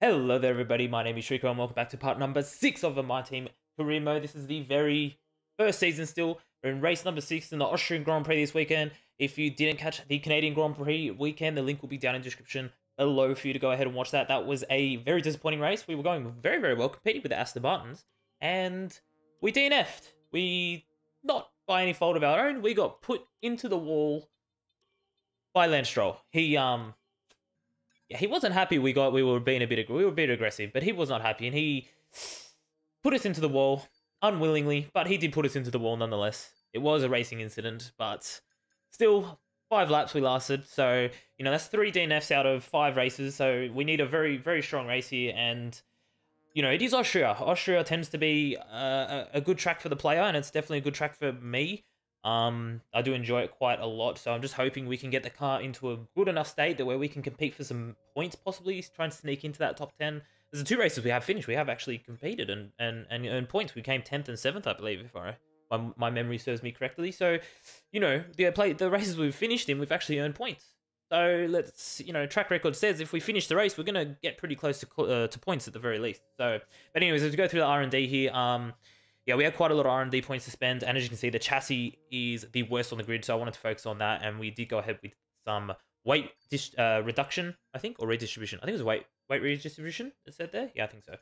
Hello there everybody, my name is Shriko and welcome back to part number 6 of the My Team Career Mode. This is the very first season still. We're in race number 6 in the Austrian Grand Prix this weekend. If you didn't catch the Canadian Grand Prix weekend, the link will be down in the description below for you to go ahead and watch that. That was a very disappointing race. We were going very well, competing with the Aston Martins, and we DNF'd. We, not by any fault of our own, we got put into the wall by Lance Stroll. He wasn't happy we were being a bit aggressive, but he was not happy and he put us into the wall unwillingly, but he did put us into the wall nonetheless. It was a racing incident, but still 5 laps we lasted. So, you know, that's 3 DNFs out of 5 races. So we need a very strong race here, and you know, it is Austria. Austria tends to be a good track for the player, and it's definitely a good track for me. I do enjoy it quite a lot, so I'm just hoping we can get the car into a good enough state that where we can compete for some points, possibly try and sneak into that top 10. There's the 2 races we have finished. We have actually competed and earned points. We came 10th and 7th, I believe, if my memory serves me correctly. So, you know, the races we've finished in, we've actually earned points. So let's, you know, track record says if we finish the race, we're gonna get pretty close to points at the very least. So, but anyways, as we go through the R&D here, yeah, we had quite a lot of R&D points to spend, and as you can see, the chassis is the worst on the grid, so I wanted to focus on that, and we did go ahead with some weight reduction, I think, or redistribution. I think it was weight redistribution, it said there? Yeah, I think so.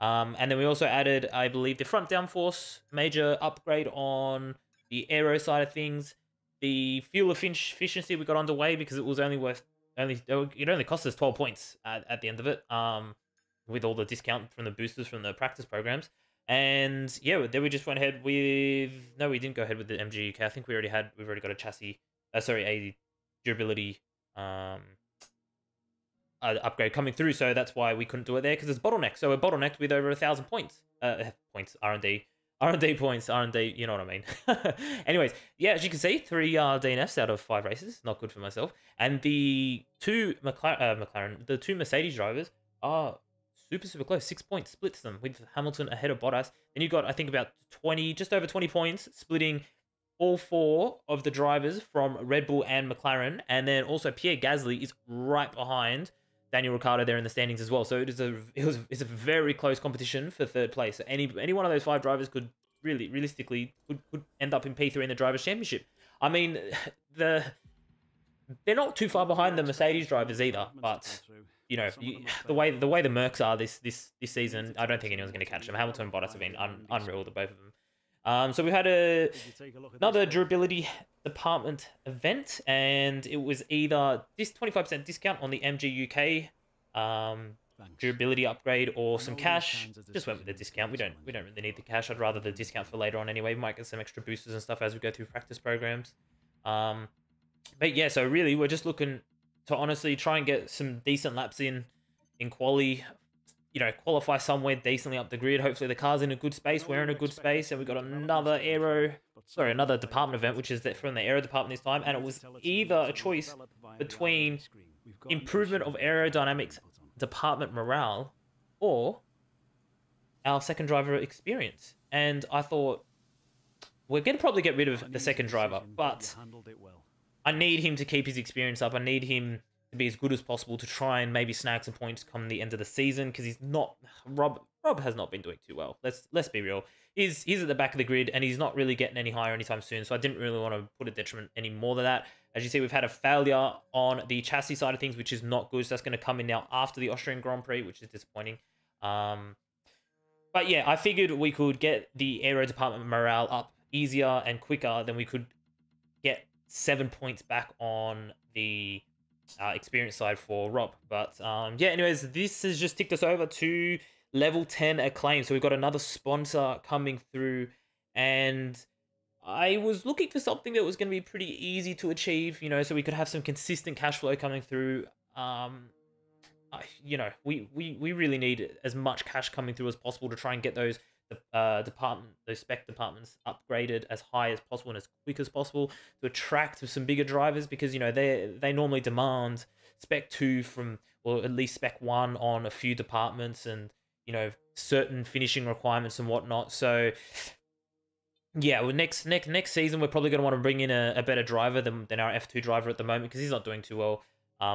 And then we also added, I believe, the front downforce, major upgrade on the aero side of things. The fuel efficiency we got underway because it was it only cost us 12 points at the end of it, with all the discount from the boosters from the practice programs. And yeah, then we just went ahead with, no, we didn't go ahead with the MG UK. I think we've already got a chassis, a durability upgrade coming through, so that's why we couldn't do it there, because it's bottlenecked. So we're bottlenecked with over 1,000 points, R&D points, R&D, you know what I mean. Anyways, yeah, as you can see, 3 DNFs out of 5 races, not good for myself. And the 2 the 2 Mercedes drivers are super close. 6 points splits them, with Hamilton ahead of Bottas. Then you got, I think, about 20, just over 20 points, splitting all 4 of the drivers from Red Bull and McLaren. And then also Pierre Gasly is right behind Daniel Ricciardo there in the standings as well. So it's a very close competition for 3rd place. So any one of those 5 drivers could realistically could end up in P3 in the Drivers' Championship. I mean, they're not too far behind the Mercedes drivers either, but you know, the way the Mercs are this season, I don't think anyone's going to catch them. Hamilton and Bottas have been unreal, the both of them. So we had another durability department event, and it was either this 25% discount on the MG UK durability upgrade or some cash. Just went with the discount. We don't really need the cash. I'd rather the discount for later on anyway. We might get some extra boosters and stuff as we go through practice programs. But yeah, so really we're just looking to honestly try and get some decent laps in quali, you know, qualify somewhere decently up the grid. Hopefully the car's in a good space, we're in a good space, and we got another department event, which is from the aero department this time, and it was either a choice between improvement of aerodynamics department morale or our second driver experience. And I thought, we're going to probably get rid of the second driver, but I need him to keep his experience up. I need him to be as good as possible to try and maybe snag some points come the end of the season, because he's not, Rob has not been doing too well. Let's be real. He's at the back of the grid and he's not really getting any higher anytime soon, so I didn't really want to put a detriment any more than that. As you see, we've had a failure on the chassis side of things, which is not good, so that's going to come in now after the Austrian Grand Prix, which is disappointing. But yeah, I figured we could get the aero department morale up easier and quicker than we could get 7 points back on the experience side for Rob. But yeah, anyways, this has just ticked us over to level 10 acclaim. So we've got another sponsor coming through, and I was looking for something that was going to be pretty easy to achieve, you know, so we could have some consistent cash flow coming through. You know, we really need as much cash coming through as possible to try and get those those spec departments upgraded as high as possible and as quick as possible to attract some bigger drivers, because you know they normally demand spec 2 from, or at least spec 1 on a few departments, and you know, certain finishing requirements and whatnot. So yeah, well, next season we're probably going to want to bring in a better driver than our F2 driver at the moment, because he's not doing too well.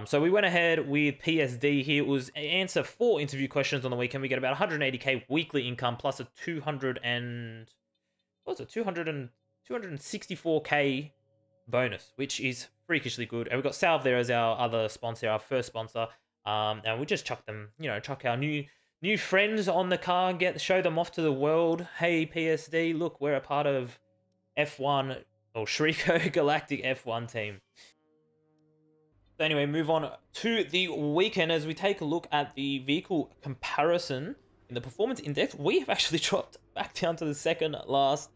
So we went ahead with PSD here. It was answer 4 interview questions on the weekend. We get about 180k weekly income plus a 264k bonus, which is freakishly good. And we've got Salve there as our other sponsor, our first sponsor. And we just chuck them, chuck our new friends on the car and show them off to the world. Hey, PSD, look, we're a part of F1 or Shriko Galactic F1 team. So anyway, move on to the weekend as we take a look at the vehicle comparison in the performance index. We have actually dropped back down to the second last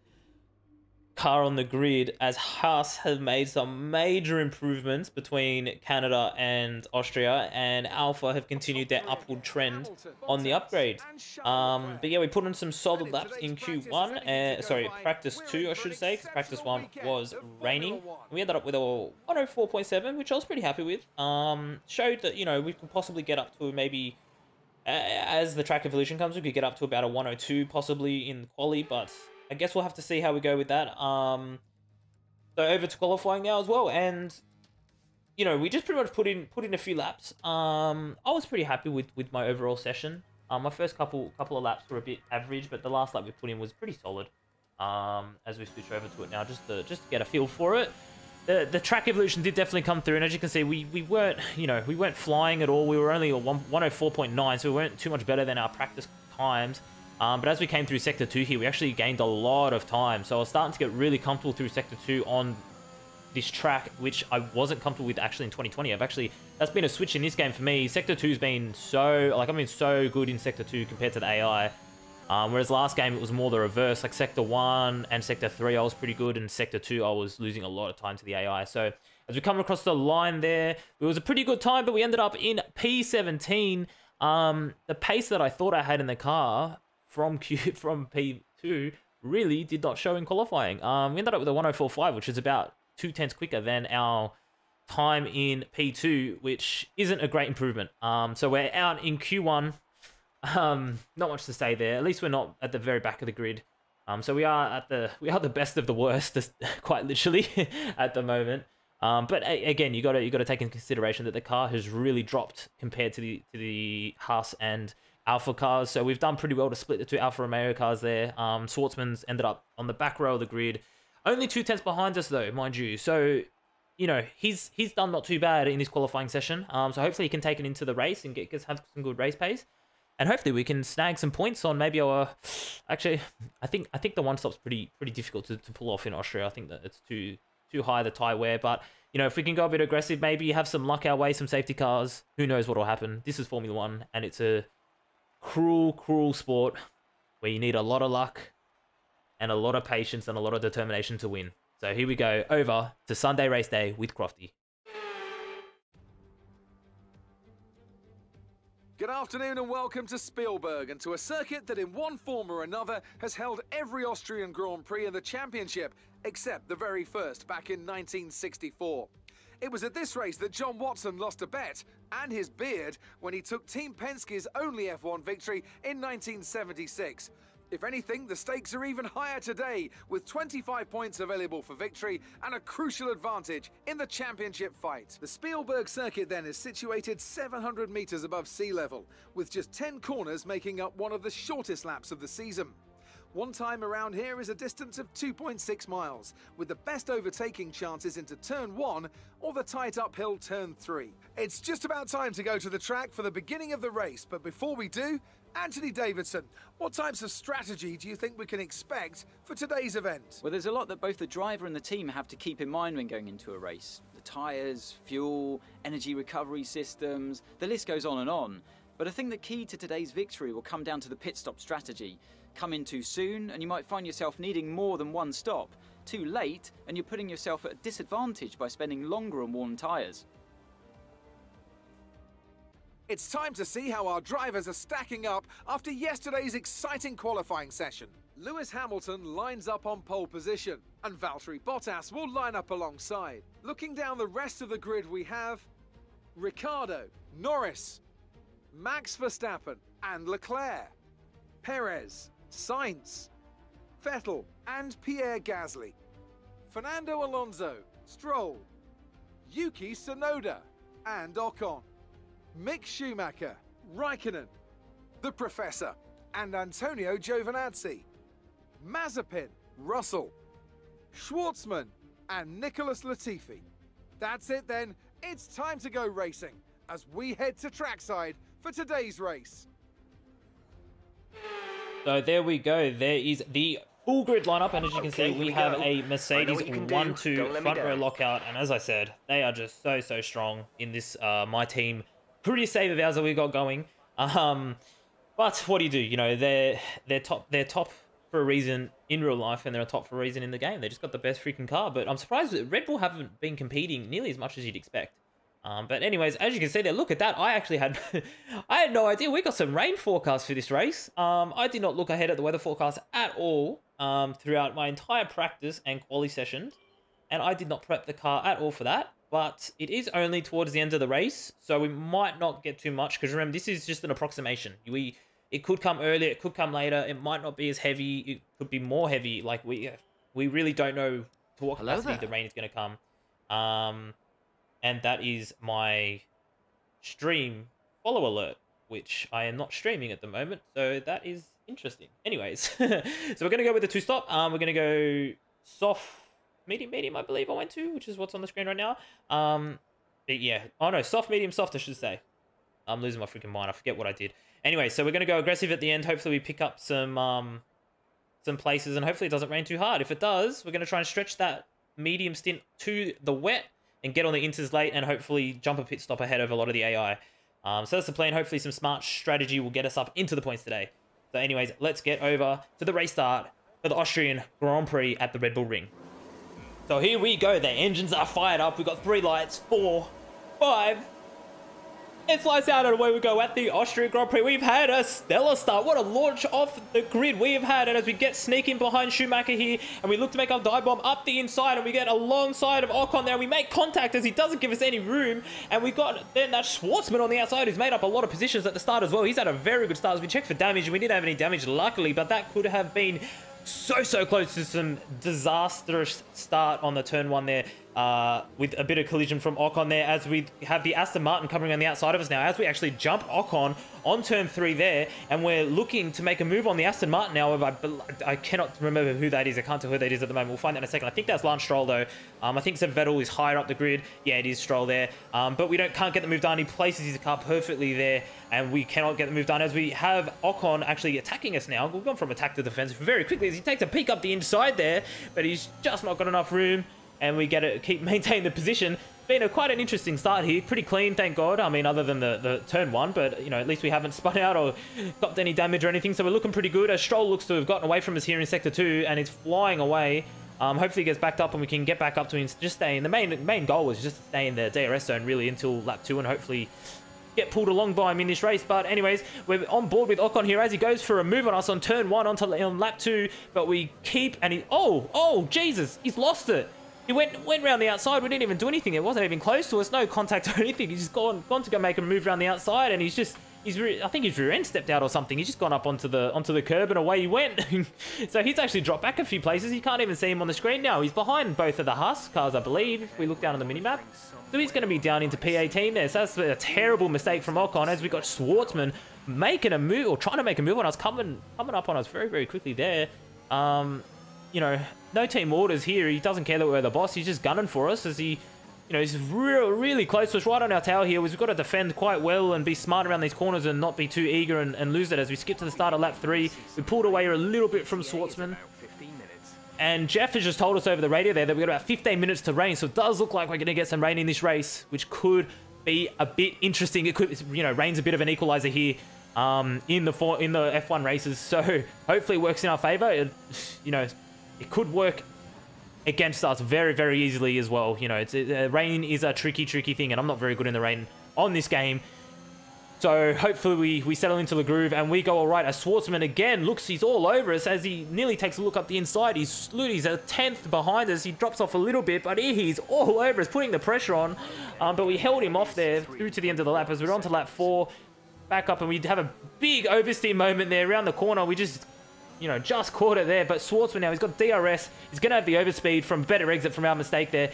car on the grid as Haas have made some major improvements between Canada and Austria, and Alpha have continued their upward trend on the upgrade. But yeah, we put in some solid laps in Q1, sorry, practice 2 I should say, because practice 1 was raining. We ended up with a 104.7, which I was pretty happy with. Showed that, we could possibly get up to maybe, as the track evolution comes, we could get up to about a 102 possibly in quali, but I guess we'll have to see how we go with that. So over to qualifying now as well, and we just pretty much put in a few laps. I was pretty happy with my overall session. My first couple of laps were a bit average, but the last lap we put in was pretty solid. As we switch over to it now, just to get a feel for it. The track evolution did definitely come through, and as you can see, we weren't we weren't flying at all. We were only a 104.9, so we weren't too much better than our practice times. But as we came through Sector 2 here, we actually gained a lot of time. So I was starting to get really comfortable through Sector 2 on this track, which I wasn't comfortable with actually in 2020. That's been a switch in this game for me. Sector 2's been I've been so good in Sector 2 compared to the AI. Whereas last game, it was more the reverse. Like Sector 1 and Sector 3, I was pretty good. And Sector 2, I was losing a lot of time to the AI. So as we come across the line there, it was a pretty good time, but we ended up in P17. The pace that I thought I had in the car from P2 really did not show in qualifying. We ended up with a 104.5, which is about 0.2 quicker than our time in P2, which isn't a great improvement. So we're out in Q1. Not much to say there. At least we're not at the very back of the grid. So we are the best of the worst, quite literally, at the moment. But again, you got to take into consideration that the car has really dropped compared to the Haas and Alpha cars. So we've done pretty well to split the two Alfa Romeo cars there. Schwartzman's ended up on the back row of the grid, only 0.2 behind us though, mind you. So he's done not too bad in his qualifying session. So hopefully he can take it into the race and have some good race pace. And hopefully we can snag some points on maybe our... Actually, I think the one stop's pretty difficult to pull off in Austria. I think that it's too high the tyre wear. But if we can go a bit aggressive, maybe have some luck our way, some safety cars. Who knows what will happen? This is Formula 1, and it's a cruel sport where you need a lot of luck and a lot of patience and a lot of determination to win. So here we go over to Sunday race day with Crofty. Good afternoon and welcome to Spielberg, and to a circuit that in one form or another has held every Austrian Grand Prix in the championship, except the very first back in 1964. It was at this race that John Watson lost a bet and his beard when he took Team Penske's only F1 victory in 1976. If anything, the stakes are even higher today, with 25 points available for victory and a crucial advantage in the championship fight. The Spielberg circuit then is situated 700 meters above sea level, with just 10 corners making up one of the shortest laps of the season. One time around here is a distance of 2.6 miles, with the best overtaking chances into turn 1 or the tight uphill turn 3. It's just about time to go to the track for the beginning of the race, but before we do, Anthony Davidson, what types of strategy do you think we can expect for today's event? Well, there's a lot that both the driver and the team have to keep in mind when going into a race. The tyres, fuel, energy recovery systems, the list goes on and on. But I think the key to today's victory will come down to the pit stop strategy. Come in too soon and you might find yourself needing more than one stop. Too late and you're putting yourself at a disadvantage by spending longer on worn tyres. It's time to see how our drivers are stacking up after yesterday's exciting qualifying session. Lewis Hamilton lines up on pole position, and Valtteri Bottas will line up alongside. Looking down the rest of the grid, we have Ricciardo, Norris, Max Verstappen and Leclerc, Perez, Sainz, Vettel and Pierre Gasly, Fernando Alonso, Stroll, Yuki Tsunoda, and Ocon, Mick Schumacher, Raikkonen, the Professor, and Antonio Giovinazzi, Mazepin, Russell, Schwartzman, and Nicholas Latifi. That's it then, it's time to go racing as we head to trackside for today's race. So there we go. There is the full grid lineup, and as you can see, we have a Mercedes 1-2 front row lockout, and as I said, they are just so strong in this my team pretty save of ours that we got going. But what do? You know, they're top for a reason in real life, and they're top for a reason in the game. They just got the best freaking car. But I'm surprised that Red Bull haven't been competing nearly as much as you'd expect. But anyways, as you can see there, look at that. I actually had I had no idea. We got some rain forecast for this race. I did not look ahead at the weather forecast at all throughout my entire practice and quali sessions, and I did not prep the car at all for that. But it is only towards the end of the race, so we might not get too much, because remember, this is just an approximation. It could come earlier, it could come later, it might not be as heavy, it could be more heavy. Like, we really don't know to what capacity the rain is going to come. And that is my stream follow alert, which I am not streaming at the moment, so that is interesting. Anyways, so we're going to go with the two-stop. We're going to go soft, medium, I believe I went to, which is what's on the screen right now. But yeah, oh no, soft, I should say. I'm losing my freaking mind. I forget what I did. Anyway, so we're going to go aggressive at the end. Hopefully we pick up some places, and hopefully it doesn't rain too hard. If it does, we're going to try and stretch that medium stint to the wet and get on the inters late, and hopefully jump a pit stop ahead of a lot of the AI. So that's the plan. Hopefully some smart strategy will get us up into the points today. So anyways, let's get over to the race start for the Austrian Grand Prix at the Red Bull Ring. So here we go. The engines are fired up. We've got 3 lights, 4, 5. It's lights out and away we go at the Austrian Grand Prix. We've had a stellar start. What a launch off the grid we have had. And as we get sneaking behind Schumacher here, and we look to make our dive bomb up the inside, and we get alongside of Ocon there. We make contact as he doesn't give us any room. And we got then that Schwartzman on the outside, who's made up a lot of positions at the start as well. He's had a very good start. As we checked for damage, and we didn't have any damage, luckily, but that could have been so close to some disastrous start on the turn 1 there, with a bit of collision from Ocon there, as we have the Aston Martin covering on the outside of us now, as we actually jump Ocon on turn 3 there, and we're looking to make a move on the Aston Martin now. I cannot remember who that is. I can't tell who that is at the moment. We'll find that in a second. I think that's Lance Stroll though. I think Seb Vettel is higher up the grid. Yeah, it is Stroll there. But we can't get the move done. He places his car perfectly there, and we cannot get the move done, as we have Ocon actually attacking us now. We've gone from attack to defense very quickly as he takes a peek up the inside there, but he's just not got enough room, and we get to keep maintaining the position. Been quite an interesting start here. Pretty clean, thank God. I mean, other than the turn 1, but, you know, at least we haven't spun out or got any damage or anything, so we're looking pretty good. As Stroll looks to have gotten away from us here in Sector 2, and is flying away. Hopefully he gets backed up and we can get back up to him, just stay in. The main goal was just to stay in the DRS zone, really, until lap 2, and hopefully get pulled along by him in this race. But anyways, we're on board with Ocon here as he goes for a move on us on turn 1 on lap 2, but we keep, and he, oh, Jesus, he's lost it. He went round the outside. We didn't even do anything. It wasn't even close to us. No contact or anything. He's just gone to go make a move around the outside, and I think his rear end stepped out or something. He's just gone up onto the curb, and away he went. So he's actually dropped back a few places. You can't even see him on the screen now. He's behind both of the Haas cars, I believe, if we look down on the minimap. So he's going to be down into P18 there. So that's a terrible mistake from Ocon, as we got Schwartzman making a move, or trying to make a move on us, coming up on us very quickly there. You know, no team orders here. He doesn't care that we're the boss. He's just gunning for us, as he, you know, he's really close to us, right on our tail here. We've got to defend quite well and be smart around these corners and not be too eager and lose it. As we skip to the start of lap 3, we pulled away a little bit from Schwartzman. And Jeff has just told us over the radio there that we've got about 15 minutes to rain. So it does look like we're going to get some rain in this race, which could be a bit interesting. It could, you know, rain's a bit of an equalizer here in the F1 races. So hopefully it works in our favor. You know, it could work against us very easily as well. You know, rain is a tricky thing, and I'm not very good in the rain on this game. So hopefully we settle into the groove and we go all right. As Schwartzman again looks, he's all over us as he nearly takes a look up the inside. He's a 10th behind us. He drops off a little bit, but he's all over us, putting the pressure on. But we held him off there through to the end of the lap as we're on to lap 4. Back up, and we have a big oversteer moment there around the corner. We just, you know, just caught it there. But Schwartzman now, he's got DRS. He's going to have the overspeed from better exit from our mistake there.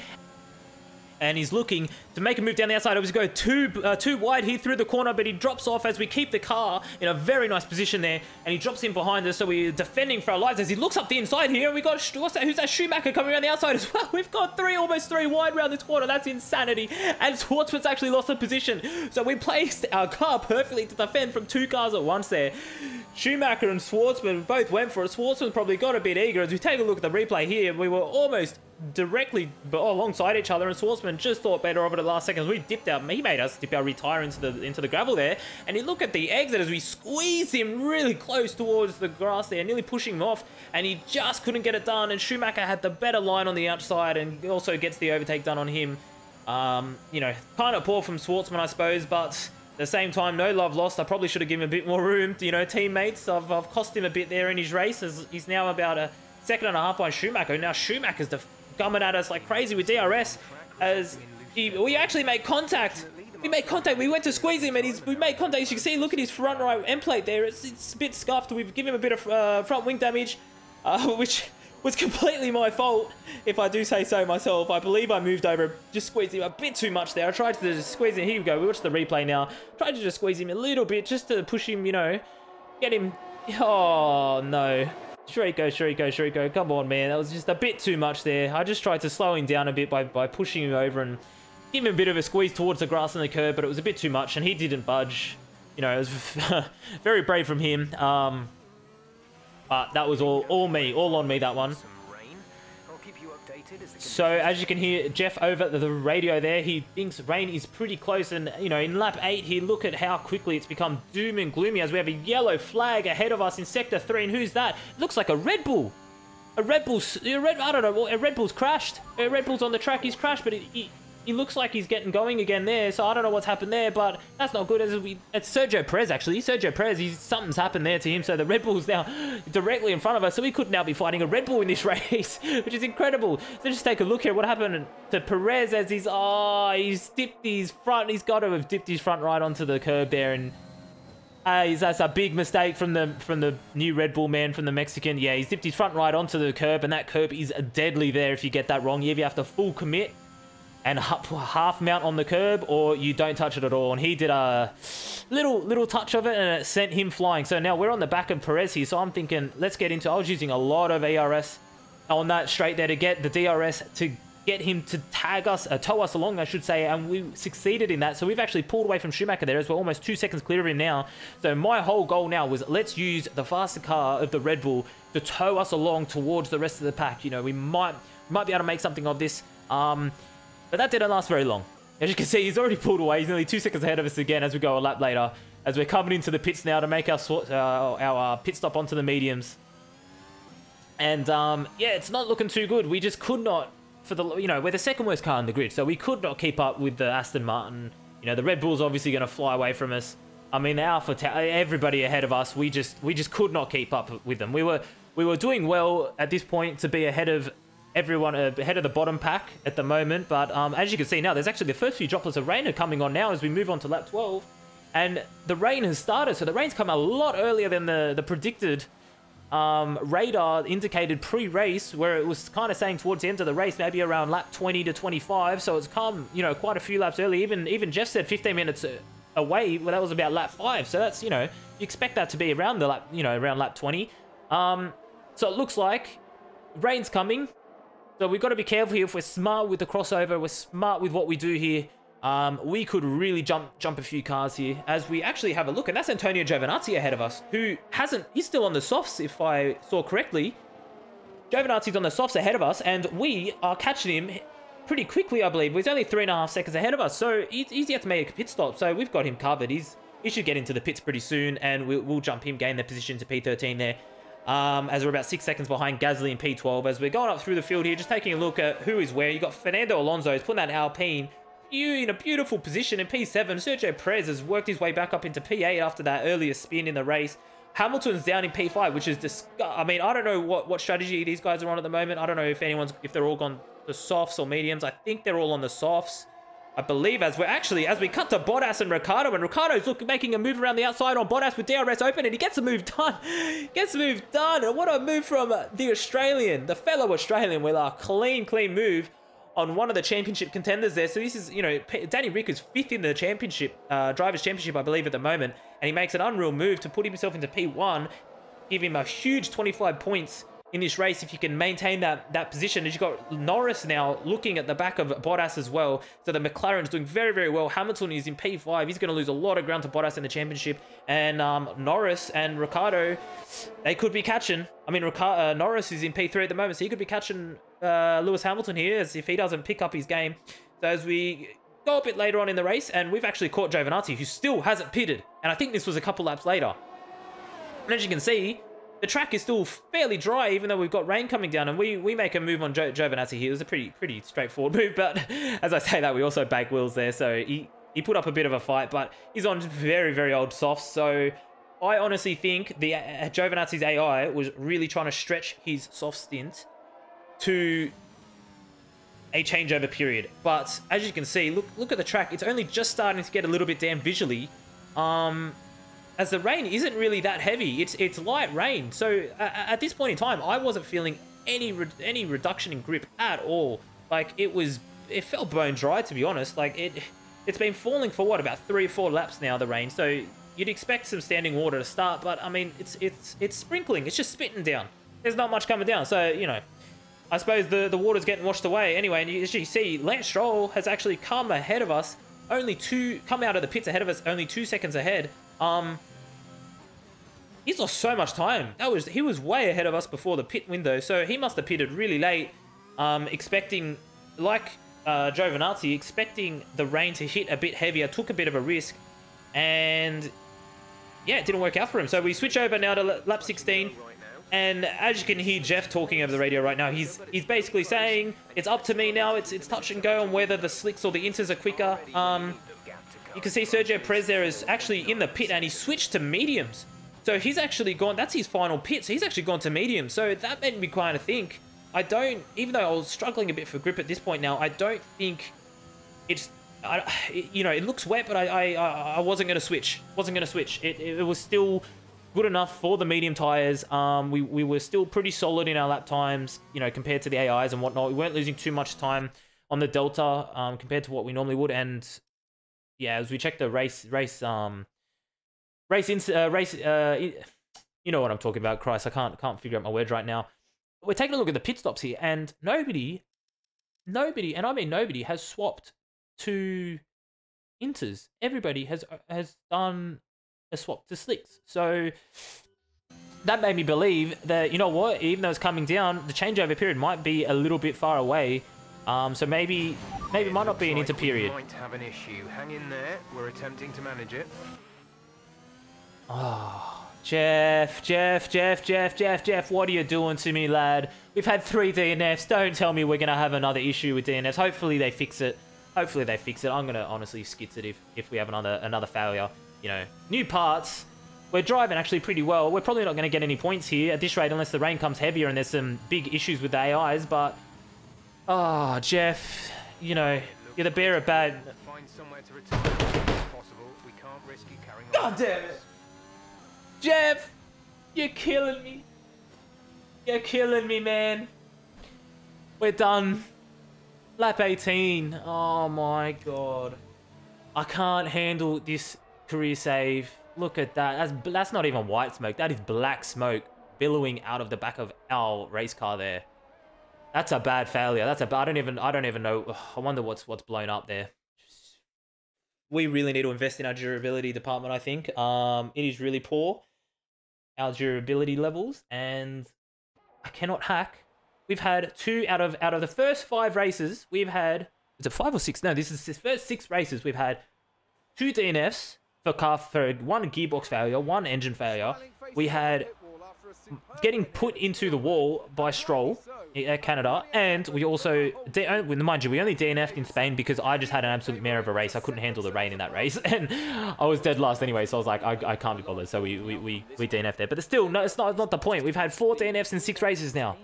and he's looking to make a move down the outside. It was go too wide here through the corner, but he drops off as we keep the car in a very nice position there, and he drops in behind us, so we're defending for our lives as he looks up the inside here, and we got, who's that, Schumacher coming around the outside as well. We've got almost three wide around this corner. That's insanity, and Schwartzman's actually lost the position, so we placed our car perfectly to defend from two cars at once there. Schumacher and Schwartzman both went for it. Schwartzman probably got a bit eager. As we take a look at the replay here, we were almost directly alongside each other, and Schwartzman just thought better of it at the last seconds. We dipped out. He made us dip our retire into the gravel there, and you look at the exit as we squeeze him really close towards the grass there, nearly pushing him off, and he just couldn't get it done. And Schumacher had the better line on the outside, and also gets the overtake done on him. You know, kind of poor from Schwartzman, I suppose, but at the same time, no love lost. I probably should have given him a bit more room. You know, teammates, I've cost him a bit there in his race, as he's now about a second and a half behind Schumacher. Now Schumacher's coming at us like crazy with DRS, as we actually made contact. We made contact. We went to squeeze him, and we made contact. As you can see, look at his front right end plate there. It's a bit scuffed. We've given him a bit of front wing damage, which was completely my fault, if I do say so myself. I believe I moved over, just squeezed him a bit too much there. I tried to just squeeze him. Here we go. We watch the replay now. Tried to just squeeze him a little bit, just to push him, you know, get him. Oh, no. Shreko. Come on, man. That was just a bit too much there. I just tried to slow him down a bit by pushing him over and give him a bit of a squeeze towards the grass and the curb, but it was a bit too much, and he didn't budge. You know, it was very brave from him. But that was all on me, that one. So, as you can hear, Jeff over the radio there, he thinks rain is pretty close. And, you know, in lap 8 here, look at how quickly it's become doom and gloomy as we have a yellow flag ahead of us in Sector 3. And who's that? It looks like a Red Bull. I don't know, a Red Bull's crashed. A Red Bull's on the track, he's crashed, but he looks like he's getting going again there, so I don't know what's happened there, but that's not good. It's Sergio Perez, actually. Sergio Perez, something's happened there to him, so the Red Bull's now directly in front of us, so we could now be fighting a Red Bull in this race, which is incredible. So just take a look here. What happened to Perez as he's dipped his front. He's got to have dipped his front right onto the curb there, and that's a big mistake from the new Red Bull man, from the Mexican. Yeah, he's dipped his front right onto the curb, and that curb is deadly there if you get that wrong. You have to full commit and half mount on the curb, or you don't touch it at all. And he did a little touch of it, and it sent him flying. So now we're on the back of Perez here, so I'm thinking, let's get into... I was using a lot of ERS on that straight there to get the DRS to get him to tow us along, I should say, and we succeeded in that. So we've actually pulled away from Schumacher there, as we're almost 2 seconds clear of him now. So my whole goal now was, let's use the faster car of the Red Bull to tow us along towards the rest of the pack. You know, we might be able to make something of this. But that didn't last very long. As you can see, he's already pulled away. He's nearly 2 seconds ahead of us again as we go a lap later. As we're coming into the pits now to make our pit stop onto the mediums. And yeah, it's not looking too good. We just could not, we're the second worst car on the grid, so we could not keep up with the Aston Martin. You know, the Red Bull's obviously going to fly away from us. I mean, everybody ahead of us, we just could not keep up with them. We were doing well at this point to be ahead of everyone, ahead of the bottom pack at the moment, but as you can see now, there's actually the first few droplets of rain are coming on now as we move on to lap 12, and the rain has started. So the rain's come a lot earlier than the predicted radar indicated pre-race, where it was kind of saying towards the end of the race, maybe around lap 20 to 25. So it's come, you know, quite a few laps early. Even Jeff said 15 minutes away. Well, that was about lap 5. So that's, you know, you expect that to be around the lap, around lap 20. So it looks like rain's coming. So we've got to be careful here. If we're smart with the crossover, we're smart with what we do here, we could really jump a few cars here as we actually have a look. And that's Antonio Giovinazzi ahead of us, who he's still on the softs, if I saw correctly. Giovinazzi's on the softs ahead of us, and we are catching him pretty quickly, I believe. He's only 3.5 seconds ahead of us, so he's yet to make a pit stop. So we've got him covered. He should get into the pits pretty soon, and we'll jump him, gain the position to P13 there. As we're about 6 seconds behind Gasly in P12. As we're going up through the field here, just taking a look at who is where. You got Fernando Alonso, who's putting that Alpine in a beautiful position in P7. Sergio Perez has worked his way back up into P8 after that earlier spin in the race. Hamilton's down in P5, which is I mean, I don't know what strategy these guys are on at the moment. I don't know if they're all gone to softs or mediums. I think they're all on the softs, I believe, as we cut to Bottas and Ricciardo, and Ricciardo's making a move around the outside on Bottas with DRS open, and he gets a move done. And what a move from the fellow Australian with a clean move on one of the championship contenders there. So this is, you know, Danny Ric is 5th in the championship, Drivers' Championship, I believe, at the moment. And he makes an unreal move to put himself into P1, give him a huge 25 points in this race if you can maintain that position. As you've got Norris now looking at the back of Bottas as well. So the McLaren's doing very, very well. Hamilton is in P5. He's going to lose a lot of ground to Bottas in the championship. And Norris and Ricciardo, they could be catching. I mean, Norris is in P3 at the moment, so he could be catching Lewis Hamilton here as if he doesn't pick up his game. So as we go a bit later on in the race, and we've actually caught Giovinazzi, who still hasn't pitted. And I think this was a couple laps later. And as you can see, the track is still fairly dry, even though we've got rain coming down, and we make a move on Giovinazzi here. It was a pretty straightforward move, but as I say that, we also bag wheels there, so he put up a bit of a fight, but he's on very, very old softs, so I honestly think the Giovinazzi's AI was really trying to stretch his soft stint to a changeover period. But as you can see, look at the track. It's only just starting to get a little bit damp visually. As the rain isn't really that heavy. It's light rain. So at this point in time, I wasn't feeling any reduction in grip at all. Like it felt bone dry, to be honest. Like it's been falling for what, about 3 or 4 laps now, the rain. So you'd expect some standing water to start, but I mean it's sprinkling. It's just spitting down. There's not much coming down. So, you know, I suppose the water's getting washed away anyway. And as you see, Lance Stroll has actually come ahead of us. Come out of the pits ahead of us, only 2 seconds ahead. He's lost so much time. He was way ahead of us before the pit window, so he must have pitted really late, expecting, like Giovinazzi, expecting the rain to hit a bit heavier, took a bit of a risk, and yeah, it didn't work out for him. So we switch over now to lap 16, and as you can hear Jeff talking over the radio right now, he's basically saying, it's up to me now, it's touch and go on whether the slicks or the inters are quicker. You can see Sergio Perez there is actually in the pit, and he switched to mediums. So he's actually gone, that's his final pit, so he's actually gone to medium. So that made me kind of think, even though I was struggling a bit for grip at this point now, I don't think it's, you know, it looks wet, but I wasn't going to switch. It was still good enough for the medium tires. We were still pretty solid in our lap times, you know, compared to the AIs and whatnot. We weren't losing too much time on the Delta compared to what we normally would. And yeah, as we check the you know what I'm talking about. Christ, I can't figure out my words right now. We're taking a look at the pit stops here, and nobody, and I mean nobody, has swapped to inters. Everybody has done a swap to slicks. So that made me believe that, you know what, even though it's coming down, the changeover period might be a little bit far away. So maybe it might not be an inter period. Might have an issue. Hang in there. We're attempting to manage it. Oh, Jeff, what are you doing to me, lad? We've had 3 DNFs. Don't tell me we're going to have another issue with DNFs. Hopefully they fix it. I'm going to honestly skits it if we have another failure. You know, new parts. We're driving actually pretty well. We're probably not going to get any points here at this rate unless the rain comes heavier and there's some big issues with the AIs. But, oh, Jeff, you know, you're the bearer of bad. Find somewhere to return if possible. We can't risk you carrying on. God damn it. Jeff, you're killing me. You're killing me, man. We're done. Lap 18. Oh my god. I can't handle this career save. Look at that. That's not even white smoke. That is black smoke billowing out of the back of our race car there. That's a bad failure. I don't even know. Ugh, I wonder what's blown up there. We really need to invest in our durability department, I think. It is really poor, our durability levels, and I cannot hack. We've had 2 out of the first 5 races. We've had, is it 5 or 6? No, this is the first 6 races. We've had 2 DNFs for 1 gearbox failure, 1 engine failure. We had getting put into the wall by Stroll at Canada, and we also, mind you, we only DNF'd in Spain because I just had an absolute mare of a race. I couldn't handle the rain in that race, and I was dead last anyway, so I was like, I can't be bothered, so we DNF'd there. But still, no, it's not the point. We've had 4 DNFs in 6 races now.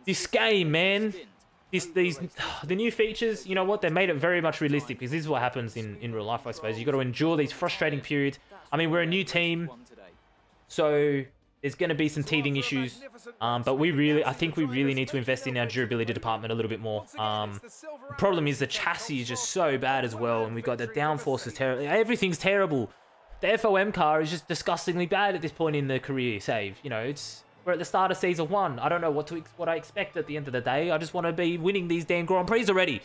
This game, man, the new features, you know what, they made it very much realistic, because this is what happens in real life, I suppose. You've got to endure these frustrating periods. I mean, we're a new team, so there's going to be some teething issues, but I think we really need to invest in our durability department a little bit more. The problem is the chassis is just so bad as well, and we got the downforce is terrible. Everything's terrible. The FOM car is just disgustingly bad at this point in the career save. You know, we're at the start of season 1. I don't know what I expect at the end of the day. I just want to be winning these damn Grand Prix already,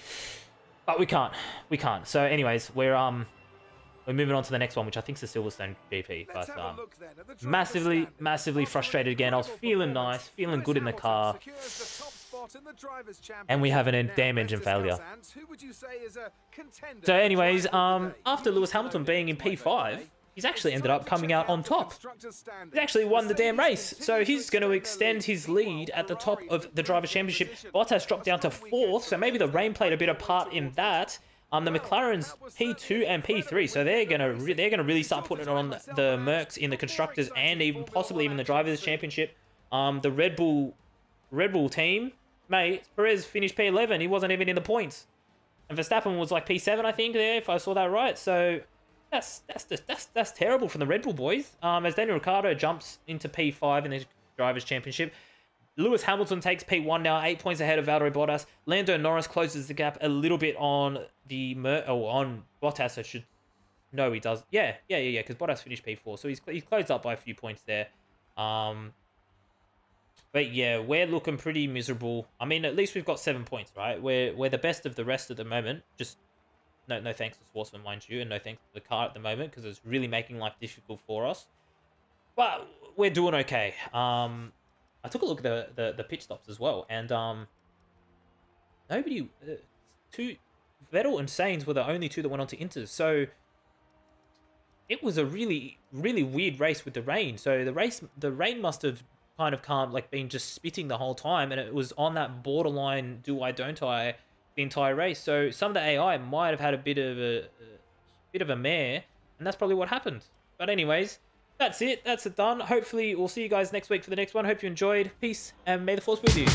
but we can't. We can't. So, anyways, we're moving on to the next one, which I think is the Silverstone GP. But massively frustrated again. I was feeling nice, feeling good in the car, and we have a damn engine failure. So, anyways, after Lewis Hamilton being in P5, he's actually ended up coming out on top. He's actually won the damn race, so he's going to extend his lead at the top of the Drivers' Championship. Bottas dropped down to 4th, so maybe the rain played a bit of part in that. The McLaren's P2 and P3, so they're gonna really start putting it on the Mercs in the constructors and even possibly even the Drivers' Championship. The Red Bull team, mate, Perez finished P11. He wasn't even in the points, and Verstappen was like P7, I think, there, if I saw that right. So that's terrible from the Red Bull boys. As Daniel Ricciardo jumps into P5 in the Drivers' Championship. Lewis Hamilton takes P1 now, 8 points ahead of Valtteri Bottas. Lando Norris closes the gap a little bit on on Bottas. I should... No, he does. Yeah, because Bottas finished P4, so he's closed up by a few points there. But yeah, we're looking pretty miserable. I mean, at least we've got 7 points, right? We're the best of the rest at the moment. Just no thanks to Schwartzman, mind you, and no thanks to the car at the moment, because it's really making life difficult for us. But we're doing okay. I took a look at the pit stops as well, and Vettel and Sainz were the only 2 that went on to Inters. So it was a really weird race with the rain. So the rain must have kind of been just spitting the whole time, and it was on that borderline do I don't I the entire race. So some of the AI might have had a bit of a mare, and that's probably what happened. But anyways, that's it. That's it done. Hopefully, we'll see you guys next week for the next one. Hope you enjoyed. Peace, and may the force be with you.